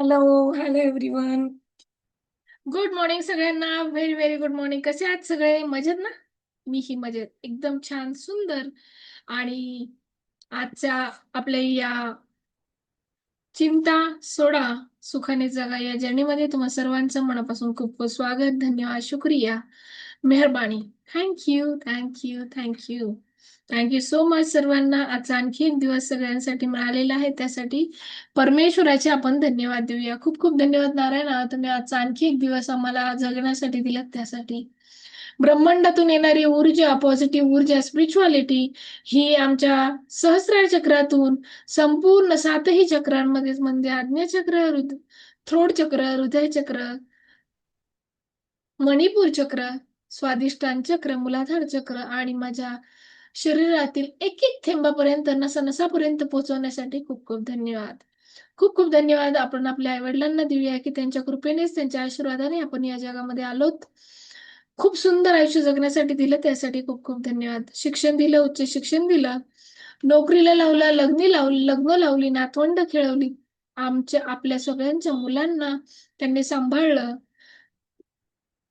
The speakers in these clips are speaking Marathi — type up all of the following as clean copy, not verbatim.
Hello. Hello everyone. Good morning सगळ्यांना. Very very good morning. कसे आहात सगळे? मजेत ना? मी ही मजेत, एकदम छान सुंदर. आणि आजच्या आपल्या या चिंता सोडा सुखाने जगा या जर्नीमध्ये तुम्हा सर्वांचं मनापासून खूप खूप स्वागत, धन्यवाद, शुक्रिया, मेहरबानी. Thank you thank you thank you thank you so much सर्वांना. आजचा आणखी एक दिवस सगळ्यांसाठी मिळालेला आहे, त्यासाठी परमेश्वराचे आपण धन्यवाद देऊया. खूप खूप धन्यवाद नारायण, तुम्ही आजचा आणखी एक दिवस आम्हाला जगण्यासाठी दिलात, त्यासाठी. ब्रह्मांडातून येणारी ऊर्जा, पॉझिटिव्ह ऊर्जा, स्पिरिच्युअलिटी ही आमच्या सहस्रार चक्रातून संपूर्ण सातही चक्रांमध्ये, म्हणजे आज्ञाचक्र, थ्रोट चक्र, हृदय चक्र, मणिपूर चक्र, स्वादिष्टान चक्र, मूलाधार चक्र आणि माझ्या शरीरातील एक एक थेंबापर्यंत, नसानसापर्यंत पोहोचवण्यासाठी खूप खूप धन्यवाद. खूप खूप धन्यवाद. आपण आपल्या आई वडिलांना देऊया की त्यांच्या कृपेनेच, त्यांच्या आशीर्वादाने आपण या जगामध्ये आलोत. खूप सुंदर आयुष्य जगण्यासाठी दिलं, त्यासाठी खूप खूप धन्यवाद. शिक्षण दिलं, उच्च शिक्षण दिलं, नोकरीला लावलं, लग्न लावली, नातवंड खेळवली, आपल्या सगळ्यांच्या मुलांना त्यांनी सांभाळलं,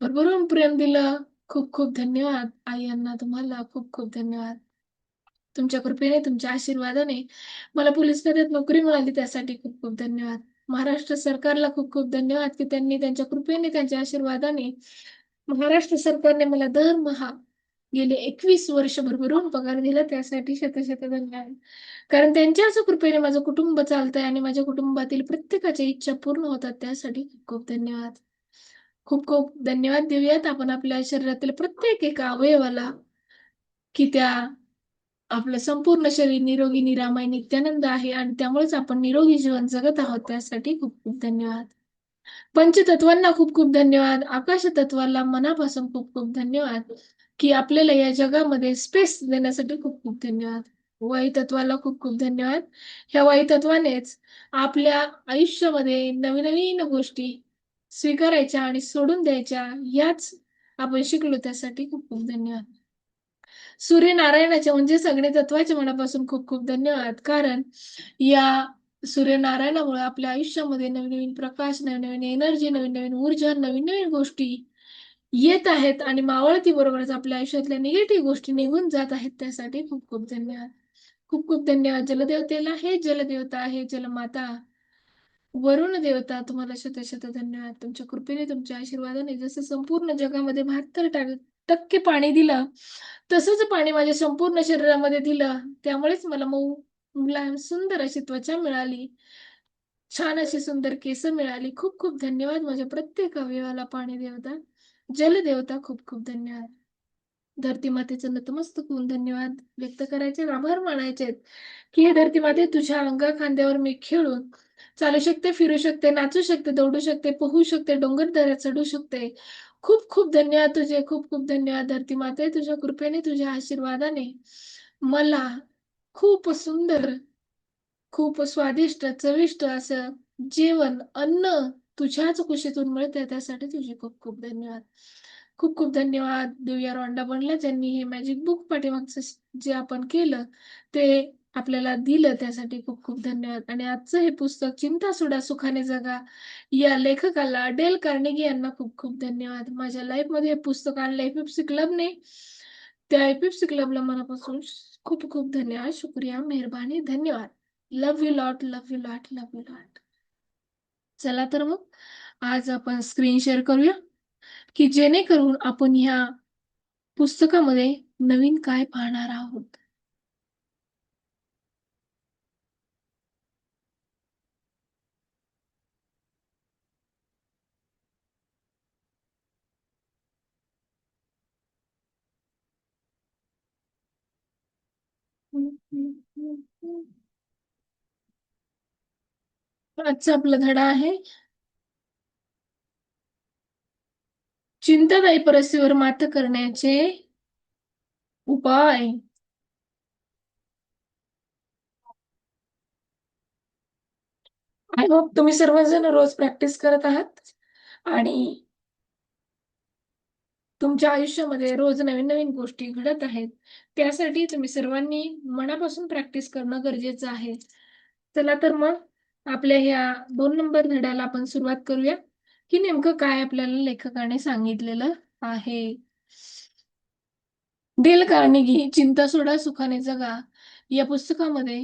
भरभरून प्रेम दिलं. खूप खूप धन्यवाद आई, यांना तुम्हाला खूप खूप धन्यवाद. तुमच्या कृपेने, तुमच्या आशीर्वादाने मला पोलीस खात्यात नोकरी मिळाली, त्यासाठी खूप खूप धन्यवाद. महाराष्ट्र सरकारला खूप खूप धन्यवाद की त्यांनी त्यांच्या कृपेने, त्यांच्या आशीर्वादाने, महाराष्ट्र सरकारने मला दरमहा गेले 21 वर्ष भरभरून पगार दिला, त्यासाठी शतशत धन्यवाद. कारण त्यांच्याच कृपेने माझं कुटुंब चालतंय आणि माझ्या कुटुंबातील प्रत्येकाच्या इच्छा पूर्ण होतात, त्यासाठी खूप खूप धन्यवाद. खूप खूप धन्यवाद देऊयात आपण आपल्या शरीरातील प्रत्येक एका अवयवाला, की त्या आपलं संपूर्ण शरीर निरोगी, निरामय, नित्यानंद आहे आणि त्यामुळेच आपण निरोगी जीवन जगत आहोत, त्यासाठी खूप खूप धन्यवाद. पंचतत्वांना खूप खूप धन्यवाद. आकाश तत्वाला मनापासून खूप खूप धन्यवाद की आपल्याला या जगामध्ये स्पेस देण्यासाठी खूप खूप धन्यवाद. वायू तत्वाला खूप खूप धन्यवाद. ह्या वायू तत्वानेच आपल्या आयुष्यामध्ये नवीन नवीन गोष्टी स्वीकारायच्या आणि सोडून द्यायच्या, याच आपण शिकलो, त्यासाठी खूप खूप धन्यवाद. सूर्यनारायणाचे म्हणजे सगळे तत्वाचे मनापासून खूप खूप धन्यवाद. कारण या सूर्यनारायणामुळे आपल्या आयुष्यामध्ये नवीन नवीन प्रकाश, नवीन नवीन एनर्जी, नवीन नवीन ऊर्जा, नवीन नवीन गोष्टी येत आहेत आणि मावळती बरोबरच आपल्या आयुष्यातल्या निगेटिव्ह गोष्टी निघून जात आहेत, त्यासाठी खूप खूप धन्यवाद. खूप खूप धन्यवाद जलदेवतेला. हे जलदेवता आहे, जलमाता, वरुण देवता, तुम्हाला शत धन्यवाद. तुमच्या कृपेने, तुमच्या आशीर्वादाने जसं संपूर्ण जगामध्ये 72% पाणी दिलं, तसंच पाणी माझ्या संपूर्ण शरीरामध्ये दिलं, त्यामुळेच मला मऊ, मुलायम, सुंदर अशी त्वचा मिळाली, छान अशी सुंदर केस मिळाली. खूप खूप धन्यवाद माझ्या प्रत्येक अवयवाला पाणी देवता, जल देवता, खूप खूप धन्यवाद. धरती मातेचं नतमस्तक होऊन धन्यवाद व्यक्त करायचे, आभार मानायचे की हे धरती माते, तुझ्या अंगा खांद्यावर मी खेळून चालू शकते, फिरू शकते, नाचू शकते, दौडू शकते, पोहू शकते, डोंगर दऱ्या चढू शकते. खूप खूप धन्यवाद तुझे, खूप खूप धन्यवाद धरती माते. तुझ्या कृपेने, तुझ्या आशीर्वादाने मला खूप सुंदर, खूप स्वादिष्ट, चविष्ट असं जेवण, अन्न तुझ्याच कुशीतून मिळतंय, त्यासाठी तुझे खूप खूप धन्यवाद. खूप खूप धन्यवाद देऊया रोंडा बनला, ज्यांनी हे मॅजिक बुक पाठीमागचं जे आपण केलं ते आपल्याला दिलं, त्यासाठी खूप खूप धन्यवाद. आणि आजचं हे पुस्तक चिंता सोडा सुखाने जगा, या लेखकाला डेल कार्नेगी यांना खूप खूप धन्यवाद. माझ्या लाईफ मध्ये हे पुस्तक आणलं एफएफसी क्लबने, त्या एफएफसी क्लबला मनापासून खूप खूप धन्यवाद, शुक्रिया, मेहरबानी, धन्यवाद. Love you lot, love you lot, love you lot. चला तर मग आज आपण स्क्रीन शेअर करूया, की जेणेकरून आपण ह्या पुस्तकामध्ये नवीन काय पाहणार आहोत. आजचा आपला धडा आहे चिंतादायी परिस्थितीवर मात करण्याचे उपाय. आय होप तुम्ही सर्वजण रोज प्रॅक्टिस करत आहात आणि तुमच्या आयुष्यामध्ये रोज नवीन नवीन गोष्टी घडत आहेत, त्यासाठी तुम्ही सर्वांनी मनापासून प्रॅक्टिस करणं गरजेचं आहे. चला तर मग आपल्या ह्या 2 नंबर धड्याला आपण सुरुवात करूया की नेमकं काय आपल्याला लेखकाने सांगितलेलं आहे. डेल कार्नेगी चिंता सोडा सुखाने जगा या पुस्तकामध्ये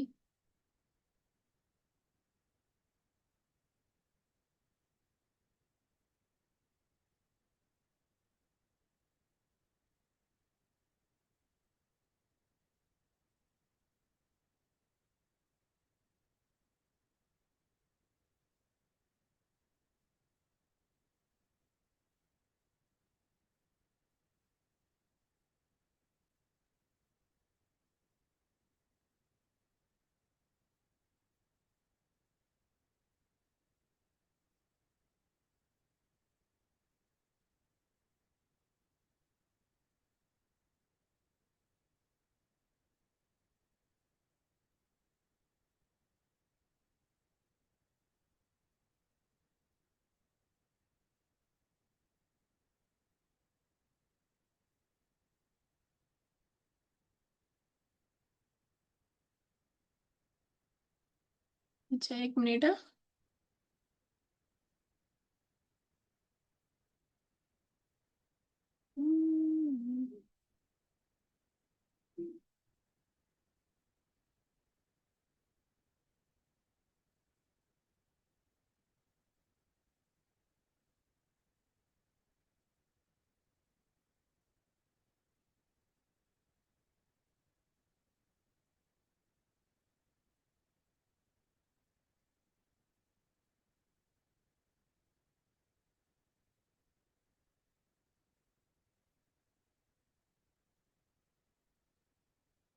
अच्छा, 1 मिनिट.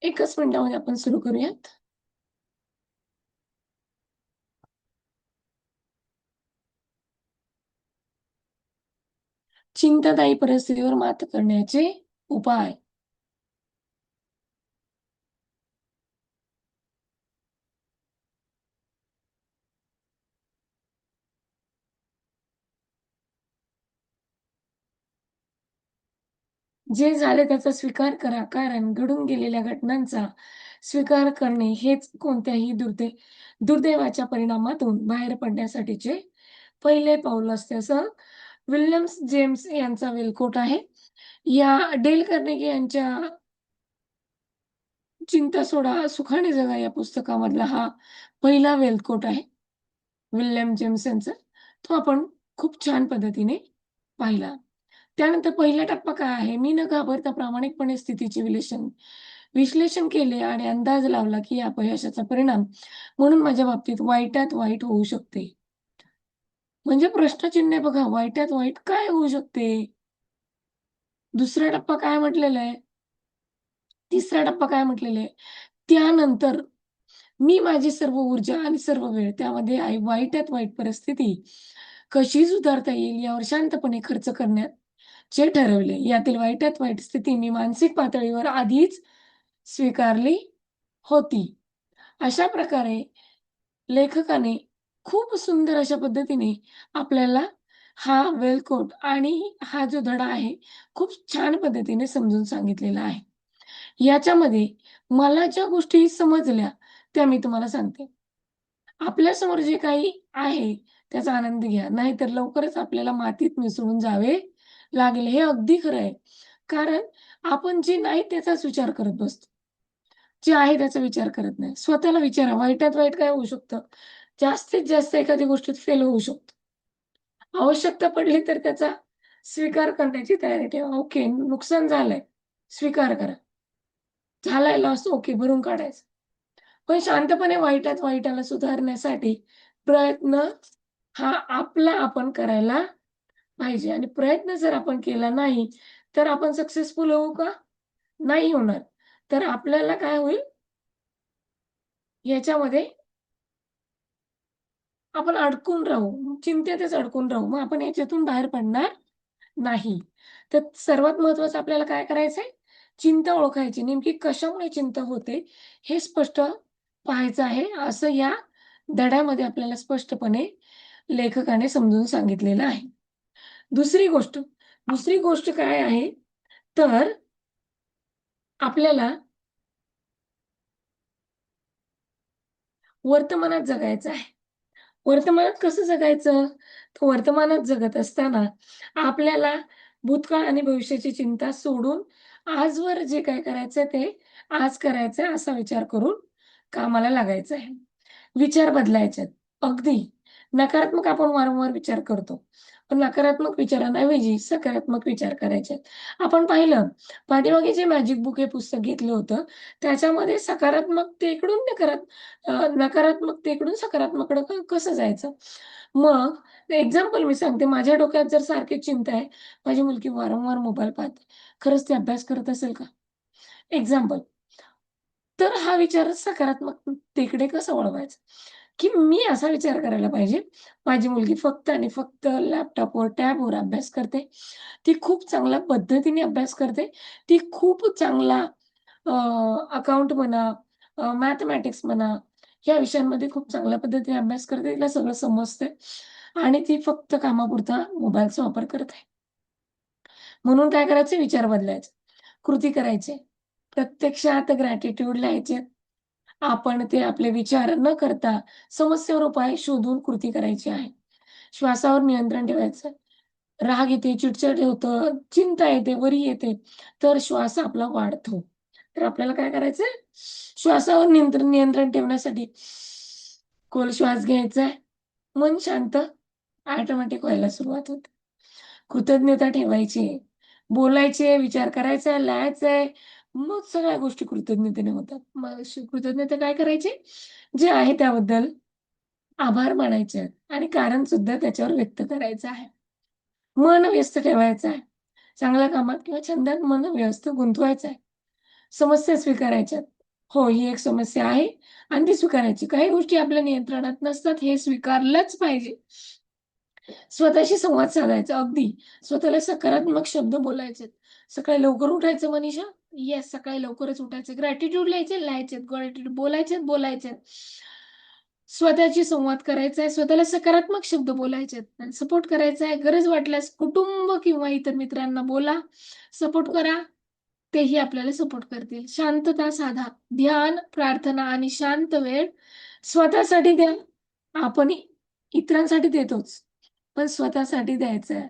एकच मिनिटामध्ये आपण सुरू करूयात. चिंतादायी परिस्थितीवर मात करण्याचे उपाय. जे झाले त्याचा स्वीकार करा, कारण घडून गेलेल्या घटनांचा स्वीकार करणे हेच कोणत्याही दुर्दैवाच्या परिणामातून बाहेर पडण्यासाठीचे पहिले पाऊल असते, असं विल्यम्स जेम्स यांचा वेलकोट आहे. या डेल कार्नेगी यांच्या चिंता सोडा सुखाने जगा या पुस्तकामधला हा पहिला वेलकोट आहे, विल्यम जेम्स यांचा. तो आपण खूप छान पद्धतीने पाहिला. त्यानंतर पहिला टप्पा काय आहे? मी न घाबरता प्रामाणिकपणे स्थितीचे विश्लेषण केले आणि अंदाज लावला, की या अपयशाचा परिणाम म्हणून माझ्या बाबतीत वाईटात वाईट होऊ शकते. म्हणजे प्रश्नचिन्ह आहे बघा, वाईटात वाईट काय होऊ शकते? दुसरा टप्पा काय म्हटलेला आहे? तिसरा टप्पा काय म्हटलेला आहे? त्यानंतर मी माझी सर्व ऊर्जा आणि सर्व वेळ त्यामध्ये वाईटात वाईट परिस्थिती कशी सुधारता येईल यावर शांतपणे खर्च करण्याचे ठरवले. यातील वाईटात वाईट स्थिती मी मानसिक पातळीवर आधीच स्वीकारली होती. अशा प्रकारे लेखकाने खूप सुंदर अशा पद्धतीने आपल्याला हा वेल आणि हा जो धडा आहे, खूप छान पद्धतीने समजून सांगितलेला आहे. याच्यामध्ये मला ज्या गोष्टी समजल्या, त्या मी तुम्हाला सांगते. आपल्यासमोर जे काही आहे, त्याचा आनंद घ्या. नाहीतर लवकरच आपल्याला मातीत मिसळून जावे लागेल. हे अगदी खरं आहे. कारण आपण जे नाही त्याचाच विचार करत बसतो. जे आहे त्याचा विचार करत नाही. स्वतःला विचारा, वाईटात वाईट काय होऊ शकतं? जास्तीत जास्त एखाद्या गोष्टीत फेल होऊ शकतो. आवश्यकता पडली तर त्याचा स्वीकार करण्याची तयारी ठेवा. ओके, नुकसान झालंय, स्वीकार करा. झालाय लॉस, ओके, भरून काढायचं. पण शांतपणे वाईटात वाईटाला सुधारण्यासाठी प्रयत्न हा आपला आपण करायला पाहिजे आणि प्रयत्न जर आपण केला नाही, तर आपण सक्सेसफुल होऊ का? नाही होणार. तर आपल्याला काय होईल, ह्याच्यामध्ये आपण अडकून राहू, चिंतेतच अडकून राहू. मग आपण ह्याच्यातून बाहेर पडणार नाही. तर सर्वात महत्त्वाचं आपल्याला काय करायचंय? चिंता ओळखायची. नेमकी कशामुळे चिंता होते, हे स्पष्ट पाहायचं आहे. असं या धड्यामध्ये आपल्याला स्पष्टपणे लेखकाने समजून सांगितलेलं आहे. दुसरी गोष्ट काय आहे, तर आपल्याला वर्तमानात जगायचं आहे. वर्तमानात कसं जगायचं? तर वर्तमानात जगत असताना आपल्याला भूतकाळ आणि भविष्याची चिंता सोडून आजवर जे काय करायचंय ते आज करायचंय असा विचार करून कामाला लागायचं आहे. विचार बदलायचे आहेत. अगदी नकारात्मक आपण वारंवार विचार करतो. पण नकारात्मक विचारांऐवजी सकारात्मक विचार करायचे आहेत. आपण पाहिलं पाठीमागे जे मॅजिक बुक हे पुस्तक घेतलं होतं, त्याच्यामध्ये सकारात्मकतेकडून नकारात्मकतेकडून सकारात्मककडे कसं जायचं? मग एक्झाम्पल मी सांगते. माझ्या डोक्यात जर सारखी चिंता आहे, माझी मुलगी वारंवार मोबाईल पाहते. खरंच ती अभ्यास करत असेल का? एक्झाम्पल. तर हा विचार सकारात्मकतेकडे कसा वळवायचा? की मी असा विचार करायला पाहिजे, माझी मुलगी फक्त आणि फक्त लॅपटॉपवर, टॅबवर अभ्यास करते. ती खूप चांगल्या पद्धतीने अभ्यास करते. ती खूप चांगला अ, अकाउंट म्हणा, मॅथेमॅटिक्स म्हणा, या विषयांमध्ये खूप चांगल्या पद्धतीने अभ्यास करते. तिला सगळं समजतंय आणि ती फक्त कामापुरता मोबाईलचा वापर करत आहे. म्हणून काय करायचे? विचार बदलायचे, कृती करायचे. प्रत्यक्षात ग्रॅटिट्यूड लिहायचे. आपण ते आपले विचार न करता समस्येवर उपाय शोधून कृती करायची आहे. श्वासावर नियंत्रण ठेवायचं. राग येते, चिडचिड होतं, चिंता येते, वरी येते, तर श्वास आपला वाढतो. तर आपल्याला काय करायचंय? श्वासावर नियंत्रण ठेवण्यासाठी खोल श्वास घ्यायचा आहे. मन शांत ऑटोमॅटिक व्हायला सुरुवात होते. कृतज्ञता ठेवायची आहे. बोलायचे, विचार करायचा आहे, लिहायचं आहे. मग सगळ्या गोष्टी कृतज्ञतेने होतात. मग कृतज्ञता काय करायची? जे आहे त्याबद्दल आभार मानायचे आहेत आणि कारण सुद्धा त्याच्यावर व्यक्त करायचं आहे. मन व्यस्त ठेवायचं आहे. चांगल्या कामात किंवा छंदात मन व्यस्त गुंतवायचं आहे. समस्या स्वीकारायच्यात. हो, ही एक समस्या आहे आणि ती स्वीकारायची. काही गोष्टी आपल्या नियंत्रणात नसतात, हे स्वीकारलंच पाहिजे. स्वतःशी संवाद साधायचा अगदी. स्वतःला सकारात्मक शब्द बोलायचेत. सकाळी लवकर उठायचं मनीषा? येस, सकाळी लवकरच उठायचं. ग्रॅटिट्यूड लिहायचेत. ग्रॅटिट्यूड बोलायचेत. स्वतःशी संवाद करायचा आहे. स्वतःला सकारात्मक शब्द बोलायचे आहेत आणि सपोर्ट करायचा आहे. गरज वाटल्यास कुटुंब किंवा इतर मित्रांना बोला, सपोर्ट करा. तेही आपल्याला सपोर्ट करतील. शांतता साधा. ध्यान, प्रार्थना आणि शांत वेळ स्वतःसाठी द्या. आपण इतरांसाठी देतोच, पण स्वतःसाठी द्यायचं आहे.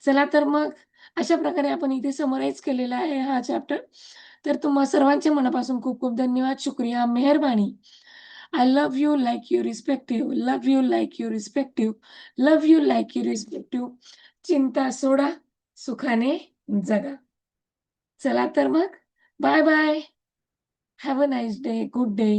चला तर मग अशा प्रकारे आपण इथे समराईज केलेला आहे हा चॅप्टर. तर तुम्हा सर्वांचे मनापासून खूप खूप धन्यवाद, शुक्रिया, मेहरबानी. I love you like you respective, love you like you respective, love you like you respective. चिंता सोडा, सुखाने जगा. चला तर मग bye bye. Have a nice day. Good day.